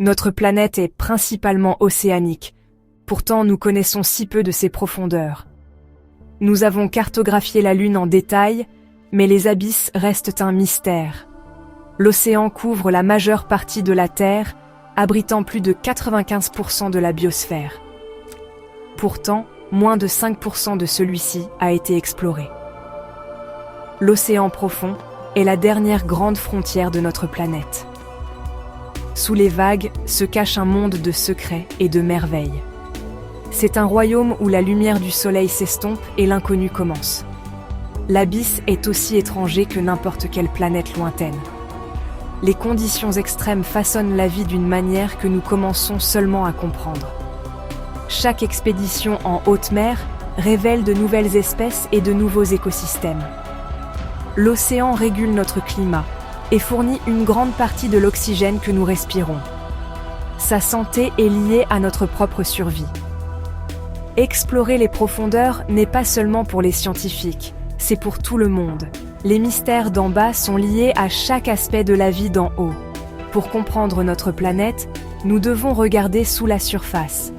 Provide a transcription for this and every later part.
Notre planète est principalement océanique, pourtant nous connaissons si peu de ses profondeurs. Nous avons cartographié la Lune en détail, mais les abysses restent un mystère. L'océan couvre la majeure partie de la Terre, abritant plus de 95% de la biosphère. Pourtant, moins de 5% de celui-ci a été exploré. L'océan profond est la dernière grande frontière de notre planète. Sous les vagues se cache un monde de secrets et de merveilles. C'est un royaume où la lumière du soleil s'estompe et l'inconnu commence. L'abysse est aussi étranger que n'importe quelle planète lointaine. Les conditions extrêmes façonnent la vie d'une manière que nous commençons seulement à comprendre. Chaque expédition en haute mer révèle de nouvelles espèces et de nouveaux écosystèmes. L'océan régule notre climat et fournit une grande partie de l'oxygène que nous respirons. Sa santé est liée à notre propre survie. Explorer les profondeurs n'est pas seulement pour les scientifiques, c'est pour tout le monde. Les mystères d'en bas sont liés à chaque aspect de la vie d'en haut. Pour comprendre notre planète, nous devons regarder sous la surface.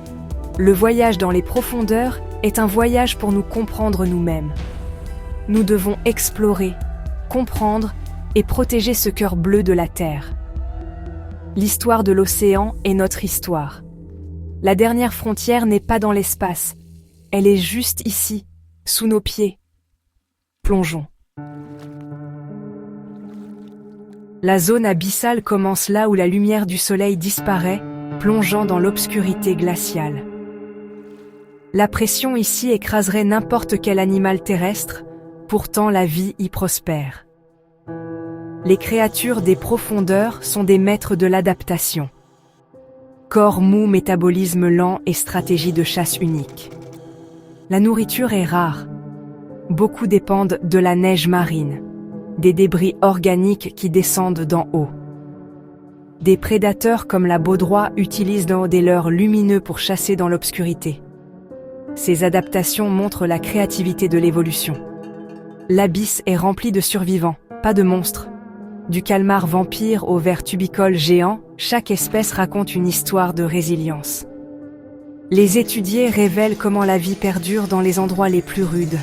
Le voyage dans les profondeurs est un voyage pour nous comprendre nous-mêmes. Nous devons explorer, comprendre et protéger ce cœur bleu de la Terre. L'histoire de l'océan est notre histoire. La dernière frontière n'est pas dans l'espace, elle est juste ici, sous nos pieds. Plongeons. La zone abyssale commence là où la lumière du soleil disparaît, plongeant dans l'obscurité glaciale. La pression ici écraserait n'importe quel animal terrestre, pourtant la vie y prospère. Les créatures des profondeurs sont des maîtres de l'adaptation. Corps mou, métabolisme lent et stratégie de chasse unique. La nourriture est rare. Beaucoup dépendent de la neige marine, des débris organiques qui descendent d'en haut. Des prédateurs comme la baudroie utilisent des leurres lumineux pour chasser dans l'obscurité. Ces adaptations montrent la créativité de l'évolution. L'abysse est rempli de survivants, pas de monstres. Du calmar vampire au ver tubicole géant, chaque espèce raconte une histoire de résilience. Les étudiés révèlent comment la vie perdure dans les endroits les plus rudes.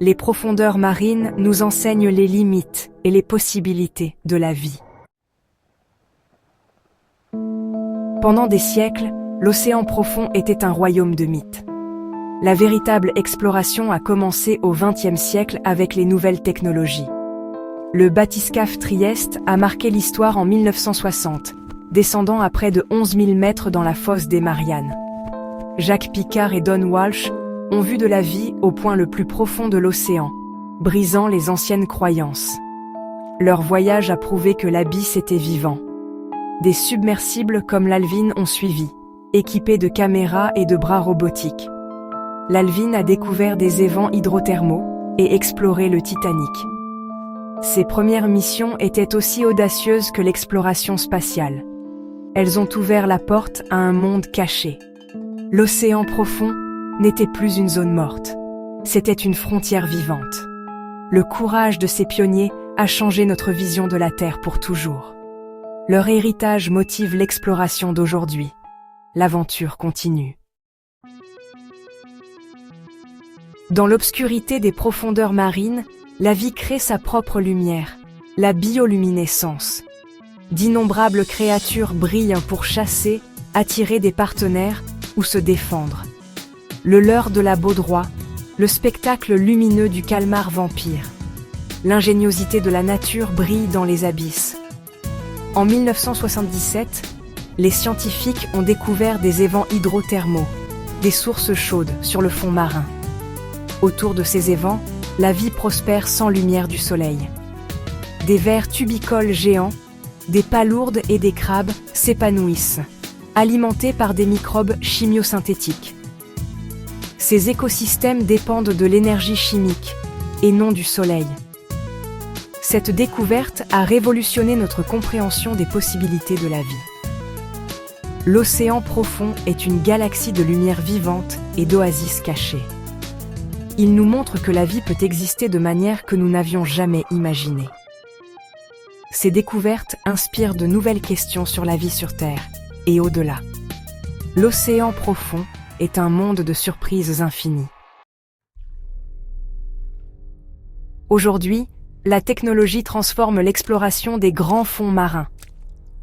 Les profondeurs marines nous enseignent les limites et les possibilités de la vie. Pendant des siècles, l'océan profond était un royaume de mythes. La véritable exploration a commencé au XXe siècle avec les nouvelles technologies. Le bathyscaphe Trieste a marqué l'histoire en 1960, descendant à près de 11 000 mètres dans la fosse des Mariannes. Jacques Picard et Don Walsh ont vu de la vie au point le plus profond de l'océan, brisant les anciennes croyances. Leur voyage a prouvé que l'abysse était vivant. Des submersibles comme l'Alvin ont suivi, équipés de caméras et de bras robotiques. L'Alvin a découvert des évents hydrothermaux et exploré le Titanic. Ces premières missions étaient aussi audacieuses que l'exploration spatiale. Elles ont ouvert la porte à un monde caché. L'océan profond n'était plus une zone morte, c'était une frontière vivante. Le courage de ces pionniers a changé notre vision de la Terre pour toujours. Leur héritage motive l'exploration d'aujourd'hui. L'aventure continue. Dans l'obscurité des profondeurs marines, la vie crée sa propre lumière, la bioluminescence. D'innombrables créatures brillent pour chasser, attirer des partenaires ou se défendre. Le leurre de la baudroie, le spectacle lumineux du calmar vampire. L'ingéniosité de la nature brille dans les abysses. En 1977, les scientifiques ont découvert des évents hydrothermaux, des sources chaudes sur le fond marin. Autour de ces évents, la vie prospère sans lumière du soleil. Des vers tubicoles géants, des palourdes et des crabes s'épanouissent, alimentés par des microbes chimiosynthétiques. Ces écosystèmes dépendent de l'énergie chimique et non du soleil. Cette découverte a révolutionné notre compréhension des possibilités de la vie. L'océan profond est une galaxie de lumière vivante et d'oasis cachées. Il nous montre que la vie peut exister de manière que nous n'avions jamais imaginée. Ces découvertes inspirent de nouvelles questions sur la vie sur Terre et au-delà. L'océan profond est un monde de surprises infinies. Aujourd'hui, la technologie transforme l'exploration des grands fonds marins.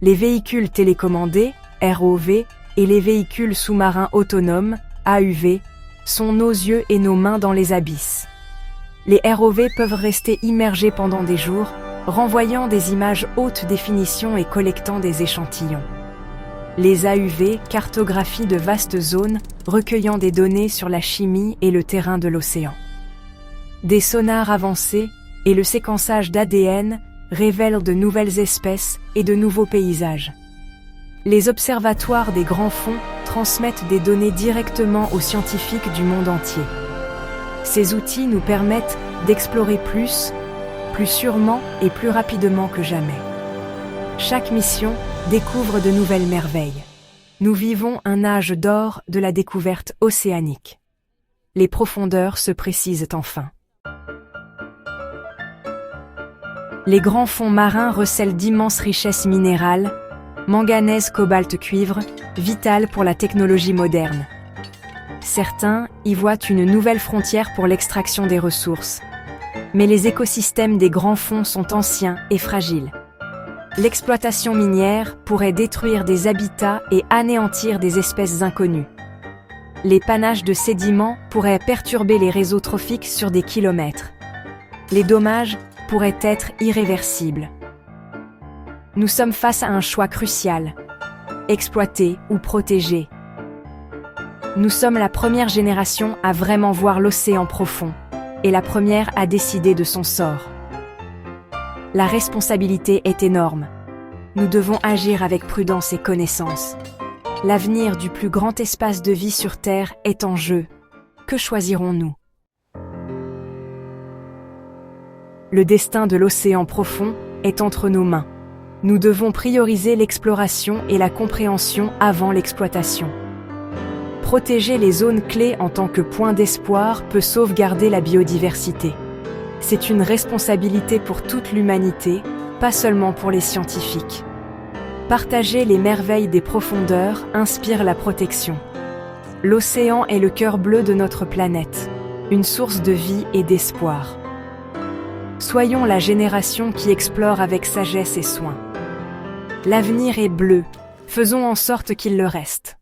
Les véhicules télécommandés, ROV, et les véhicules sous-marins autonomes, AUV, sont nos yeux et nos mains dans les abysses. Les ROV peuvent rester immergés pendant des jours, renvoyant des images haute définition et collectant des échantillons. Les AUV cartographient de vastes zones, recueillant des données sur la chimie et le terrain de l'océan. Des sonars avancés et le séquençage d'ADN révèlent de nouvelles espèces et de nouveaux paysages. Les observatoires des grands fonds transmettent des données directement aux scientifiques du monde entier. Ces outils nous permettent d'explorer plus sûrement et plus rapidement que jamais. Chaque mission découvre de nouvelles merveilles. Nous vivons un âge d'or de la découverte océanique. Les profondeurs se précisent enfin. Les grands fonds marins recèlent d'immenses richesses minérales, manganèse, cobalt, cuivre, vitales pour la technologie moderne. Certains y voient une nouvelle frontière pour l'extraction des ressources. Mais les écosystèmes des grands fonds sont anciens et fragiles. L'exploitation minière pourrait détruire des habitats et anéantir des espèces inconnues. Les panaches de sédiments pourraient perturber les réseaux trophiques sur des kilomètres. Les dommages pourraient être irréversibles. Nous sommes face à un choix crucial. Exploiter ou protéger. Nous sommes la première génération à vraiment voir l'océan profond et la première à décider de son sort. La responsabilité est énorme. Nous devons agir avec prudence et connaissance. L'avenir du plus grand espace de vie sur Terre est en jeu. Que choisirons-nous ? Le destin de l'océan profond est entre nos mains. Nous devons prioriser l'exploration et la compréhension avant l'exploitation. Protéger les zones clés en tant que point d'espoir peut sauvegarder la biodiversité. C'est une responsabilité pour toute l'humanité, pas seulement pour les scientifiques. Partager les merveilles des profondeurs inspire la protection. L'océan est le cœur bleu de notre planète, une source de vie et d'espoir. Soyons la génération qui explore avec sagesse et soin. L'avenir est bleu, faisons en sorte qu'il le reste.